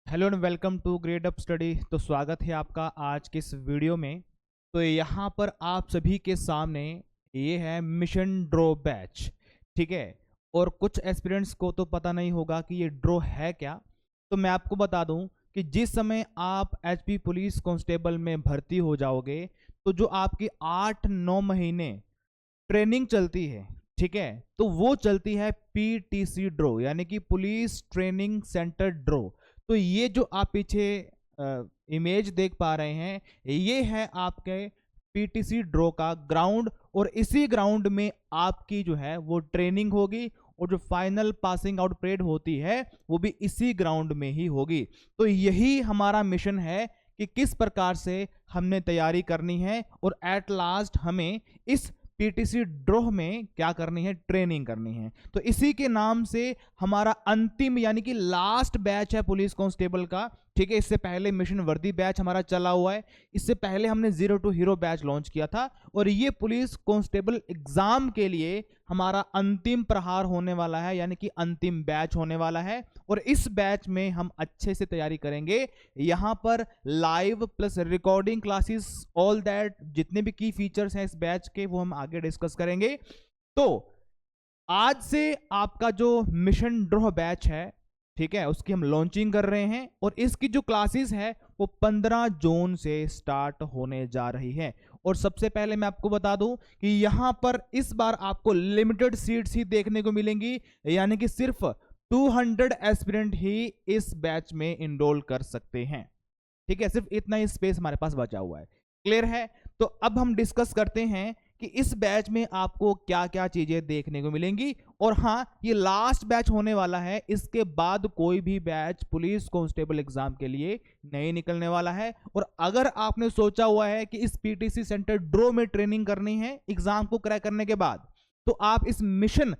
Hello and welcome to Gradeup study. तो स्वागत है आपका आज के इस वीडियो में। तो यहाँ पर आप सभी के सामने ये है मिशन ड्रॉ बैच, ठीक है। और कुछ एस्पिरेंट्स को तो पता नहीं होगा कि ये ड्रॉ है क्या। तो मैं आपको बता दूं कि जिस समय आप एचपी पुलिस कांस्टेबल में भर्ती हो जाओगे तो जो आपकी 8-9 महीने ट्रेनिंग चलती है, ठीक है, तो वो चलती है पीटीसी ड्रॉ, यानी कि पुलिस ट्रेनिंग सेंटर ड्रॉ। तो ये जो आप पीछे इमेज देख पा रहे हैं, ये है आपके पीटीसी ड्रॉ का ग्राउंड, और इसी ग्राउंड में आपकी जो है वो ट्रेनिंग होगी, और जो फाइनल पासिंग आउट परेड होती है वो भी इसी ग्राउंड में ही होगी। तो यही हमारा मिशन है कि किस प्रकार से हमने तैयारी करनी है और एट लास्ट हमें इस पीटीसी ड्रॉ में क्या करनी है, ट्रेनिंग करनी है। तो इसी के नाम से हमारा अंतिम यानी कि लास्ट बैच है पुलिस कांस्टेबल का, ठीक है। इससे पहले मिशन वर्दी बैच हमारा चला हुआ है, इससे पहले हमने zero to hero batch launch किया था, और ये पुलिस कांस्टेबल एग्जाम के लिए हमारा अंतिम प्रहार होने वाला है, यानी कि अंतिम बैच होने वाला है। और इस बैच में हम अच्छे से तैयारी करेंगे। यहां पर live plus recording classes, all that जितने भी की फीचर्स हैं इस बैच के वो हम आगे डिस्कस करेंगे। तो आज से आपका जो मिशन ड्रॉ बैच है, ठीक है, उसकी हम लॉन्चिंग कर रहे हैं, और इसकी जो क्लासेस है वो 15 जून से स्टार्ट होने जा रही है। और सबसे पहले मैं आपको बता दूं कि यहां पर इस बार आपको लिमिटेड सीट्स ही देखने को मिलेंगी, यानी कि सिर्फ 200 एस्पिरेंट ही इस बैच में इनरोल कर सकते हैं, ठीक है। सिर्फ इतना ही स्पेस हमारे पास बचा हुआ है, क्लियर है। तो अब हम डिस्कस करते हैं कि इस बैच में आपको क्या क्या चीजें देखने को मिलेंगी। और हाँ, ये लास्ट बैच होने वाला है, इसके बाद कोई भी बैच पुलिस कांस्टेबल एग्जाम के लिए नहीं निकलने वाला है। और अगर आपने सोचा हुआ है कि इस पीटीसी सेंटर ड्रॉ में ट्रेनिंग करनी है एग्जाम को क्रैक करने के बाद, तो आप इस मिशन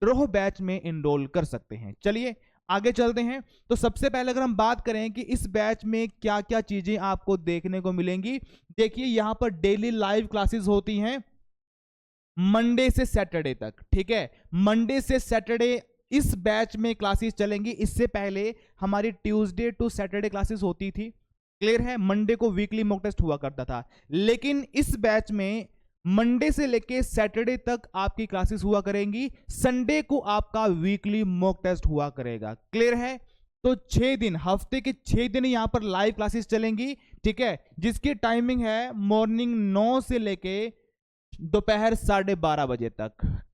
ड्रॉ बैच में इनरोल कर सकते हैं। चलिए आगे चलते हैं। तो सबसे पहले अगर हम बात करें कि इस बैच में क्या क्या चीजें आपको देखने को मिलेंगी, देखिए यहां पर डेली लाइव क्लासेस होती हैं मंडे से सैटरडे तक, ठीक है। मंडे से सैटरडे इस बैच में क्लासेस चलेंगी। इससे पहले हमारी ट्यूसडे टू सैटरडे क्लासेस होती थी, क्लियर है। मंडे को वीकली मॉक टेस्ट हुआ करता था, लेकिन इस बैच में मंडे से लेके सैटरडे तक आपकी क्लासेस हुआ करेंगी, संडे को आपका वीकली मॉक टेस्ट हुआ करेगा, क्लियर है। तो 6 दिन, हफ्ते के 6 दिन यहां पर लाइव क्लासेस चलेंगी, ठीक है, जिसकी टाइमिंग है मॉर्निंग 9 से लेके दोपहर 12:30 बजे तक,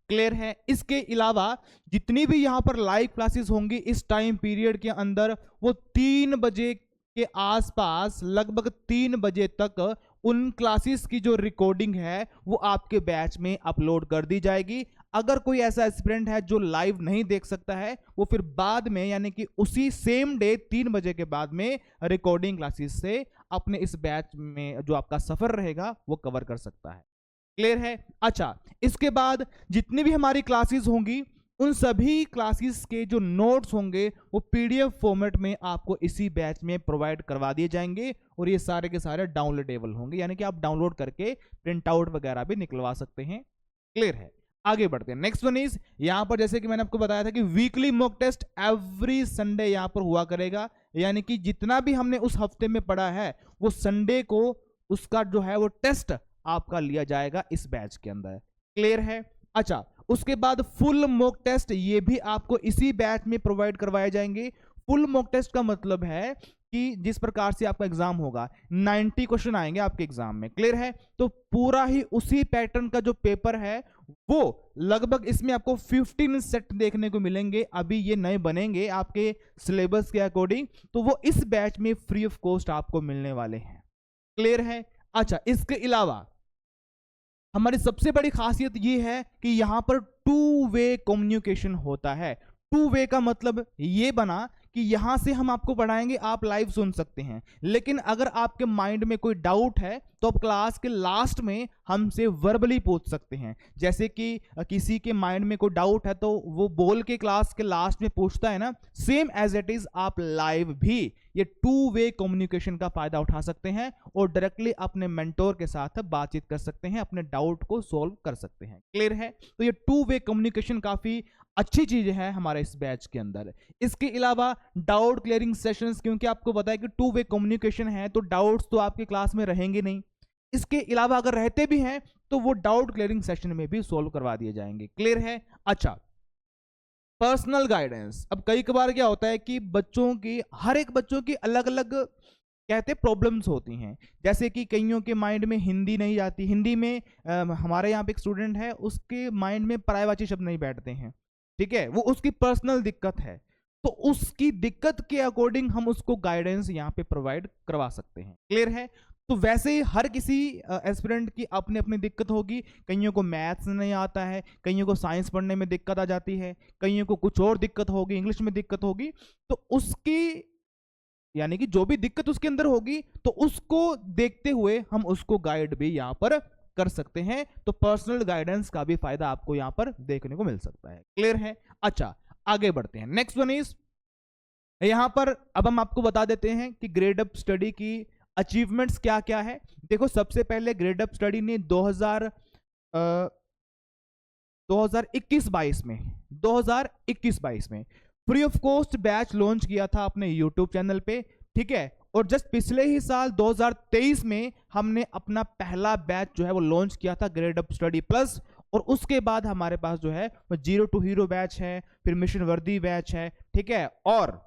क्लियर है। इसके अलावा जितनी भी यहां पर लाइव क्लासेस होंगी इस टाइम पीरियड के अंदर, वो 3 बजे के आसपास, लगभग 3 बजे तक उन क्लासेस की जो रिकॉर्डिंग है वो आपके बैच में अपलोड कर दी जाएगी। अगर कोई ऐसा एस्पिरेंट है जो लाइव नहीं देख सकता है, वो फिर बाद में यानी कि उसी सेम डे 3 बजे के बाद में रिकॉर्डिंग क्लासेस से अपने इस बैच में जो आपका सफर रहेगा वो कवर कर सकता है, क्लियर है। अच्छा, इसके बाद जितनी भी हमारी क्लासेस होंगी उन सभी क्लासेस के जो नोट्स होंगे वो पीडीएफ फॉर्मेट में आपको इसी बैच में प्रोवाइड करवा दिए जाएंगे, और ये सारे के सारे डाउनलोडेबल होंगे, यानी कि आप डाउनलोड करके प्रिंट आउट वगैरह भी निकलवा सकते हैं, क्लियर है। आगे बढ़ते हैं। नेक्स्ट वन इज, यहां पर जैसे कि मैंने आपको बताया था कि weekly mock test every Sunday यहां पर हुआ करेगा, यानी कि जितना भी हमने उस हफ्ते में पढ़ा है वो संडे को उसका जो है वो टेस्ट आपका लिया जाएगा इस बैच के अंदर, क्लियर है। अच्छा, उसके बाद फुल मॉक टेस्ट ये भी आपको इसी बैच में प्रोवाइड करवाए जाएंगे। फुल मॉक टेस्ट का मतलब है कि जिस प्रकार से आपका एग्जाम होगा, 90 क्वेश्चन आएंगे आपके एग्जाम में, क्लियर है। तो पूरा ही उसी पैटर्न का जो पेपर है वो लगभग इसमें आपको 15 सेट देखने को मिलेंगे। अभी ये नए बनेंगे आपके सिलेबस के अकॉर्डिंग, तो वो इस बैच में फ्री ऑफ कॉस्ट आपको मिलने वाले हैं, क्लियर है। अच्छा, इसके अलावा हमारी सबसे बड़ी खासियत यह है कि यहां पर 2 वे कम्युनिकेशन होता है। 2 वे का मतलब यह बना कि यहां से हम आपको पढ़ाएंगे, आप लाइव सुन सकते हैं, लेकिन अगर आपके माइंड में कोई डाउट है तो आप क्लास के लास्ट में हमसे वर्बली पूछ सकते हैं। जैसे कि किसी के माइंड में कोई डाउट है तो वो बोल के क्लास के लास्ट में पूछता है ना, सेम एज इट इज आप लाइव भी ये 2 वे कम्युनिकेशन का फायदा उठा सकते हैं और डायरेक्टली अपने मेंटोर के साथ बातचीत कर सकते हैं, अपने डाउट को सॉल्व कर सकते हैं, क्लियर है। तो ये 2 वे कम्युनिकेशन काफी अच्छी चीज है हमारे इस बैच के अंदर। इसके अलावा डाउट क्लियरिंग सेशंस, क्योंकि आपको पता है कि 2 वे कम्युनिकेशन है, तो डाउट्स तो आपके क्लास में रहेंगे नहीं। इसके अलावा अगर रहते भी हैं तो वो डाउट क्लियरिंग सेशन में भी सोल्व करवा दिए जाएंगे। क्लियर है? अच्छा, पर्सनल गाइडेंस। अब कई बार क्या होता है कि बच्चों की, हर एक बच्चों की अलग अलग कहते प्रॉब्लम्स होती हैं। जैसे कि कईयों के माइंड में हिंदी नहीं आती, हिंदी में हमारे यहाँ पे एक स्टूडेंट है, उसके माइंड में पर्यायवाची शब्द नहीं बैठते हैं, ठीक है, वो उसकी पर्सनल दिक्कत है, तो उसकी दिक्कत के अकॉर्डिंग हम उसको गाइडेंस यहाँ पे प्रोवाइड करवा सकते हैं। क्लियर है? तो वैसे ही हर किसी एस्पिरेंट की अपनी अपनी दिक्कत होगी। कईयों को मैथ्स नहीं आता है, कईयों को साइंस पढ़ने में दिक्कत आ जाती है, कईयों को कुछ और दिक्कत होगी, इंग्लिश में दिक्कत होगी, तो उसकी यानी कि जो भी दिक्कत उसके अंदर होगी तो उसको देखते हुए हम उसको गाइड भी यहाँ पर कर सकते हैं। तो पर्सनल गाइडेंस का भी फायदा आपको यहाँ पर देखने को मिल सकता है। क्लियर है? अच्छा, आगे बढ़ते हैं। नेक्स्ट वन इज, यहाँ पर अब हम आपको बता देते हैं कि ग्रेड अप स्टडी की अचीवमेंट्स क्या क्या है। देखो, सबसे पहले ग्रेड अप स्टडी ने 2021-22 में free of cost batch launch किया था अपने यूट्यूब चैनल पे, ठीक है। और जस्ट पिछले ही साल 2023 में हमने अपना पहला बैच जो है वो लॉन्च किया था, ग्रेड अप स्टडी प्लस। और उसके बाद हमारे पास जो है वो 0 to हीरो बैच है, फिर मिशन वर्दी बैच है, ठीक है, और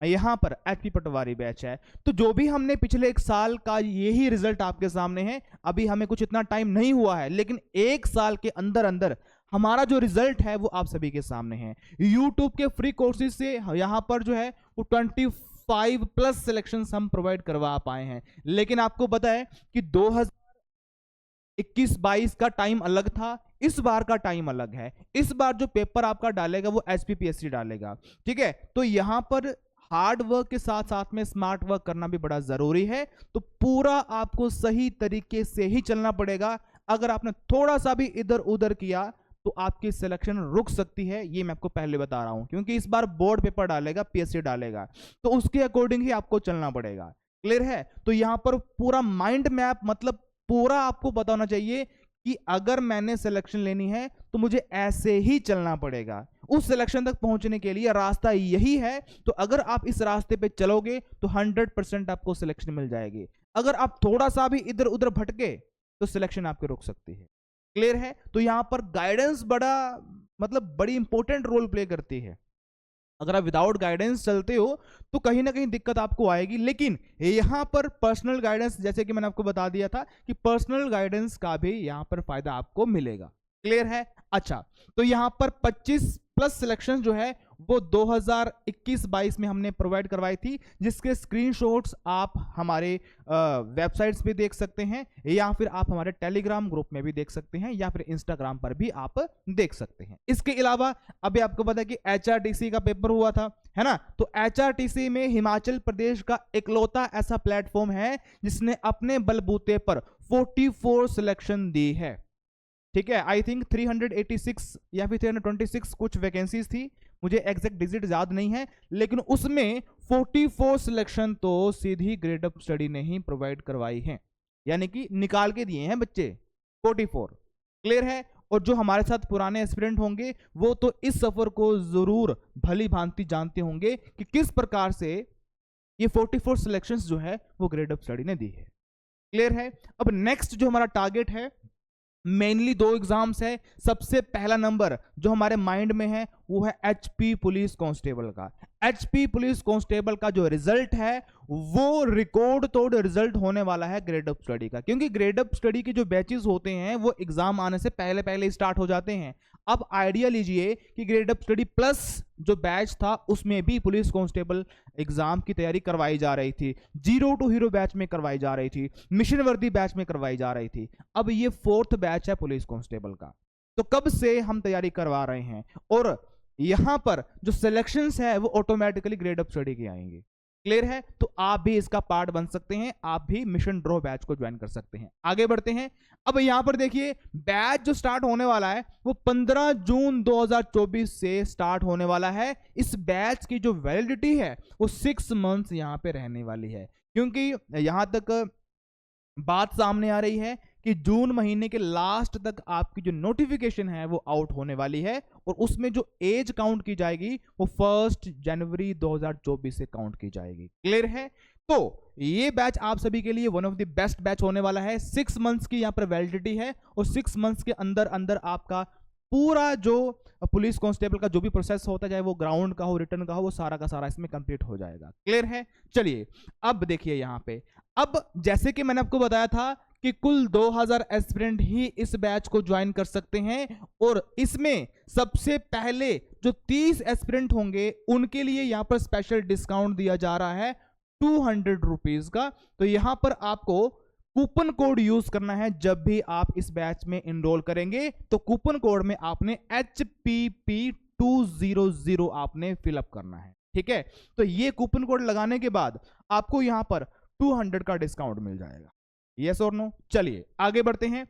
यहां पर एचपी पटवारी बैच है। तो जो भी हमने पिछले एक साल का यही रिजल्ट आपके सामने है। अभी हमें कुछ इतना टाइम नहीं हुआ है, लेकिन एक साल के अंदर अंदर हमारा जो रिजल्ट है वो आप सभी के सामने है। यूट्यूब के फ्री कोर्सेज से यहां पर जो है वो 25 प्लस सिलेक्शन हम प्रोवाइड करवा पाए हैं। लेकिन आपको पता है कि 2021-22 का टाइम अलग था, इस बार का टाइम अलग है। इस बार जो पेपर आपका डालेगा वो एचपीपीएससी डालेगा, ठीक है। तो यहां पर हार्ड वर्क के साथ साथ में स्मार्ट वर्क करना भी बड़ा जरूरी है। तो पूरा आपको सही तरीके से ही चलना पड़ेगा। अगर आपने थोड़ा सा भी इधर उधर किया तो आपकी सिलेक्शन रुक सकती है, ये मैं आपको पहले बता रहा हूं, क्योंकि इस बार बोर्ड पेपर डालेगा, पीएससी डालेगा, तो उसके अकॉर्डिंग ही आपको चलना पड़ेगा। क्लियर है? तो यहां पर पूरा माइंड मैप, मतलब पूरा आपको पता होना चाहिए कि अगर मैंने सिलेक्शन लेनी है तो मुझे ऐसे ही चलना पड़ेगा। उस सिलेक्शन तक पहुंचने के लिए रास्ता यही है। तो अगर आप इस रास्ते पे चलोगे तो 100% आपको सिलेक्शन मिल जाएगी। अगर आप थोड़ा सा भी इधर उधर भटके तो सिलेक्शन आपके रुक सकती है। क्लियर है? तो यहां पर गाइडेंस बड़ा, मतलब बड़ी इंपॉर्टेंट रोल प्ले करती है। अगर आप विदाउट गाइडेंस चलते हो तो कहीं ना कहीं दिक्कत आपको आएगी। लेकिन यहां पर पर्सनल गाइडेंस, जैसे कि मैंने आपको बता दिया था कि पर्सनल गाइडेंस का भी यहां पर फायदा आपको मिलेगा। क्लियर है? अच्छा, तो यहां पर 25 प्लस सिलेक्शन जो है वो 2021-22 में हमने प्रोवाइड करवाई थी, जिसके स्क्रीनशॉट्स आप हमारे वेबसाइट्स पे देख सकते हैं, या फिर आप हमारे टेलीग्राम ग्रुप में भी देख सकते हैं, या फिर इंस्टाग्राम पर भी आप देख सकते हैं। इसके अलावा अभी आपको पता है कि एचआरटीसी का पेपर हुआ था, है ना। तो एचआरटीसी में हिमाचल प्रदेश का इकलौता ऐसा प्लेटफॉर्म है जिसने अपने बलबूते पर 44 सिलेक्शन दी है, ठीक है। आई थिंक 386 या फिर 326 कुछ वैकेंसीज थी, मुझे एग्जैक्ट डिजिट याद नहीं है, लेकिन उसमें 44 सिलेक्शन तो सीधी ग्रेड अप स्टडी ने ही प्रोवाइड करवाई है, यानी कि निकाल के दिए हैं बच्चे 44। क्लियर है? और जो हमारे साथ पुराने एस्पिरेंट होंगे वो तो इस सफर को जरूर भली भांति जानते होंगे कि किस प्रकार से ये 44 सिलेक्शंस जो है वो ग्रेड अप स्टडी ने दी है। क्लियर है? अब नेक्स्ट जो हमारा टारगेट है, मेनली 2 एग्जाम्स है। सबसे पहला नंबर जो हमारे माइंड में है वो है एचपी पुलिस कांस्टेबल का। एचपी पुलिस कांस्टेबल का जो रिजल्ट है वो रिकॉर्ड तोड़ रिजल्ट होने वाला है ग्रेड अप स्टडी का, क्योंकि ग्रेड अप स्टडी के जो बैचेस होते हैं वो एग्जाम आने से पहले पहले स्टार्ट हो जाते हैं। अब आइडिया लीजिए कि ग्रेड अप स्टडी प्लस जो बैच था उसमें भी पुलिस कांस्टेबल एग्जाम की तैयारी करवाई जा रही थी, 0 to हीरो बैच में करवाई जा रही थी, मिशन वर्दी बैच में करवाई जा रही थी। अब ये 4th बैच है पुलिस कांस्टेबल का। तो कब से हम तैयारी करवा रहे हैं, और यहां पर जो सिलेक्शंस है वो ऑटोमेटिकली ग्रेड अप स्टडी की आएंगी। क्लियर है? तो आप भी इसका पार्ट बन सकते हैं, आप भी मिशन ड्रॉ बैच को ज्वाइन कर सकते हैं। आगे बढ़ते हैं। अब यहां पर देखिए, बैच जो स्टार्ट होने वाला है वो 15 जून 2024 से स्टार्ट होने वाला है। इस बैच की जो वैलिडिटी है वो 6 मंथ्स यहां पे रहने वाली है, क्योंकि यहां तक बात सामने आ रही है कि जून महीने के लास्ट तक आपकी जो नोटिफिकेशन है वो आउट होने वाली है, और उसमें जो एज काउंट की जाएगी वो 1 जनवरी 2024 से काउंट की जाएगी। क्लियर है? तो ये बैच आप सभी के लिए one of the best batch होने वाला है। 6 मंथ्स की यहाँ पर वैलिडिटी है, और 6 मंथ्स के अंदर अंदर आपका पूरा जो पुलिस कांस्टेबल का जो भी प्रोसेस होता है, चाहे वो ग्राउंड का हो, रिटर्न का हो, वो सारा का सारा इसमें कंप्लीट हो जाएगा। क्लियर है? चलिए अब देखिए यहाँ पे, अब जैसे कि मैंने आपको बताया था कि कुल 2000 एस्पिरेंट ही इस बैच को ज्वाइन कर सकते हैं, और इसमें सबसे पहले जो 30 एस्पिरेंट होंगे उनके लिए यहां पर स्पेशल डिस्काउंट दिया जा रहा है 200 रुपीज का। तो यहां पर आपको कूपन कोड यूज करना है जब भी आप इस बैच में इनरोल करेंगे, तो कूपन कोड में आपने HPP200 आपने फिलअप करना है। ठीक है? तो ये कूपन कोड लगाने के बाद आपको यहां पर 200 का डिस्काउंट मिल जाएगा। यस और नो? चलिए आगे बढ़ते हैं।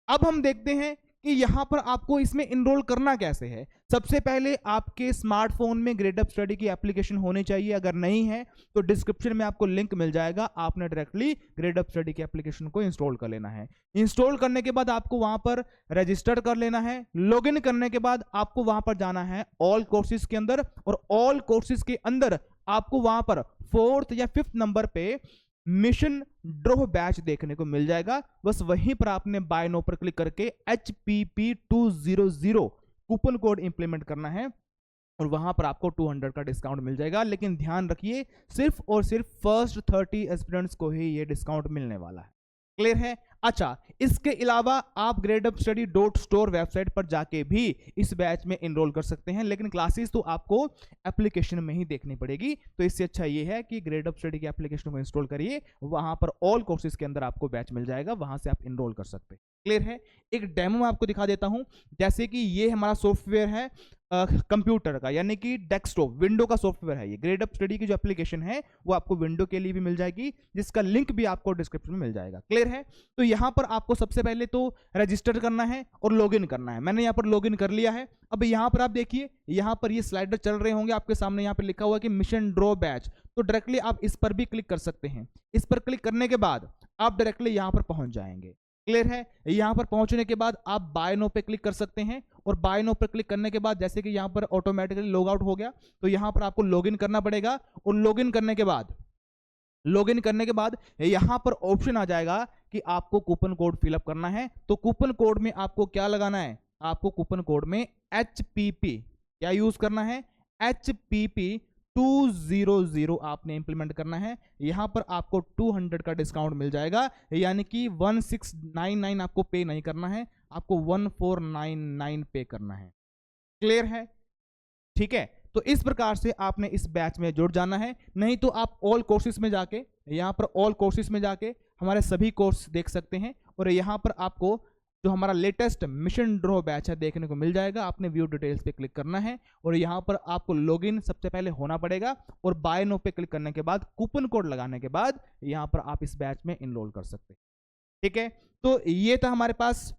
अब हम देखते हैं कि यहां पर आपको इसमें इनरोल करना कैसे है। सबसे पहले आपके स्मार्टफोन में ग्रेडअप स्टडी की एप्लीकेशन होनी चाहिए। अगर नहीं है तो डिस्क्रिप्शन में आपको लिंक मिल जाएगा, आपने डायरेक्टली ग्रेडअप स्टडी की एप्लीकेशन को इंस्टॉल कर लेना है। इंस्टॉल करने के बाद आपको वहां पर रजिस्टर कर लेना है। लॉगिन करने के बाद आपको वहां पर जाना है ऑल कोर्सेज के अंदर, और ऑल कोर्सेज के अंदर आपको वहां पर 4th या 5th नंबर पे मिशन ड्रॉ बैच देखने को मिल जाएगा। बस वहीं पर आपने बाय नो पर क्लिक करके HPP200 कूपन कोड इंप्लीमेंट करना है, और वहां पर आपको 200 का डिस्काउंट मिल जाएगा। लेकिन ध्यान रखिए, सिर्फ और सिर्फ फर्स्ट 30 एस्पिरेंट्स को ही ये डिस्काउंट मिलने वाला है। क्लियर है? अच्छा, इसके अलावा आप gradeupstudy.store वेबसाइट पर जाके भी इस बैच में एनरोल कर सकते हैं, लेकिन क्लासेस तो आपको एप्लीकेशन में ही देखनी पड़ेगी। तो इससे अच्छा ये है कि ग्रेडअप स्टडी की एप्लीकेशन को इंस्टॉल करिए, वहां पर ऑल कोर्सेज के अंदर आपको बैच मिल जाएगा, वहां से आप एनरोल कर सकते हैं। क्लियर है? एक डेमो मैं आपको दिखा देता हूं। जैसे कि ये हमारा सॉफ्टवेयर है कंप्यूटर का, यानी कि डेस्कटॉप विंडो का सॉफ्टवेयर है। ये ग्रेडअप स्टडी की जो एप्लीकेशन है वो आपको विंडो के लिए भी मिल जाएगी, जिसका लिंक भी आपको डिस्क्रिप्शन में मिल जाएगा। क्लियर है? तो यहां पर आपको सबसे पहले तो रजिस्टर करना है और लॉगिन करना है। मैंने यहां पर लॉगिन कर लिया है। अब यहां पर आप देखिए, यहां पर ये स्लाइडर चल रहे होंगे आपके सामने, यहां पर लिखा हुआ है कि मिशन ड्रॉ बैच। तो डायरेक्टली आप इस पर भी क्लिक कर सकते हैं। इस पर क्लिक करने के बाद आप डायरेक्टली यहां पर पहुंच जाएंगे। क्लियर है? यहां पर पहुंचने के बाद आप बाय नो पे क्लिक कर सकते हैं, और बाय नो पर क्लिक करने के बाद जैसे कि यहां पर ऑटोमेटिकली लॉग आउट हो गया, तो यहां पर आपको लॉगिन करना पड़ेगा। और लॉगिन करने के बाद यहां पर ऑप्शन आ जाएगा कि आपको कूपन कोड फिलअप करना है। तो कूपन कोड में आपको क्या लगाना है? आपको कूपन कोड में HPP क्या यूज करना है? HPP200 आपने इंप्लीमेंट करना है। यहां पर आपको 200 का डिस्काउंट मिल जाएगा, यानी कि 1699 आपको पे नहीं करना है, आपको 1499 पे करना है। क्लियर है? ठीक है? तो इस प्रकार से आपने इस बैच में जुड़ जाना है। नहीं तो आप ऑल कोर्सेज में जाके, यहां पर ऑल कोर्सेज में जाके हमारे सभी कोर्स देख सकते हैं, और यहां पर आपको जो हमारा लेटेस्ट मिशन ड्रॉ बैच है देखने को मिल जाएगा। आपने व्यू डिटेल्स पे क्लिक करना है, और यहां पर आपको लॉगिन सबसे पहले होना पड़ेगा, और बाय नो पे क्लिक करने के बाद कूपन कोड लगाने के बाद यहां पर आप इस बैच में इनरोल कर सकते हैं। ठीक है? तो ये था हमारे पास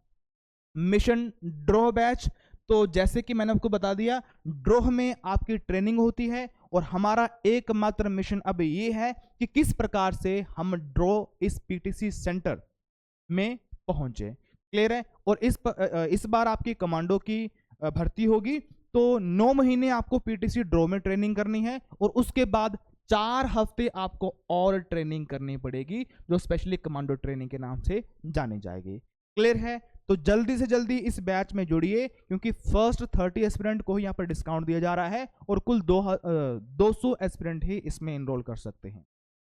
मिशन ड्रॉ बैच। तो जैसे कि मैंने आपको बता दिया, ड्रॉ में आपकी ट्रेनिंग होती है, और हमारा एकमात्र मिशन अब ये है कि किस प्रकार से हम ड्रॉ इस पीटीसी सेंटर में पहुंचे। क्लियर है? और इस बार आपकी कमांडो की भर्ती होगी, तो 9 महीने आपको पीटीसी ड्रॉ में ट्रेनिंग करनी है, और उसके बाद 4 हफ्ते आपको और ट्रेनिंग करनी पड़ेगी, जो स्पेशली कमांडो ट्रेनिंग के नाम से जानी जाएगी। क्लियर है? तो जल्दी से जल्दी इस बैच में जुड़िए, क्योंकि फर्स्ट 30 एस्पिरेंट को ही यहाँ पर डिस्काउंट दिया जा रहा है, और कुल 200 एस्पिरेंट ही इसमें एनरोल कर सकते हैं।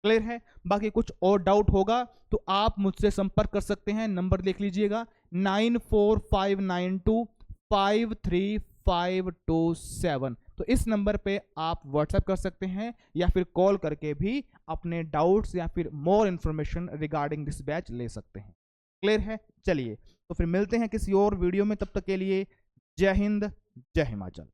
क्लियर है? बाकी कुछ और डाउट होगा तो आप मुझसे संपर्क कर सकते हैं। नंबर लिख लीजिएगा 9459253527। तो इस नंबर पे आप व्हाट्सएप कर सकते हैं, या फिर कॉल करके भी अपने डाउट्स या फिर more information regarding this batch ले सकते हैं। क्लियर है? चलिए, तो फिर मिलते हैं किसी और वीडियो में। तब तक के लिए जय हिंद, जय हिमाचल।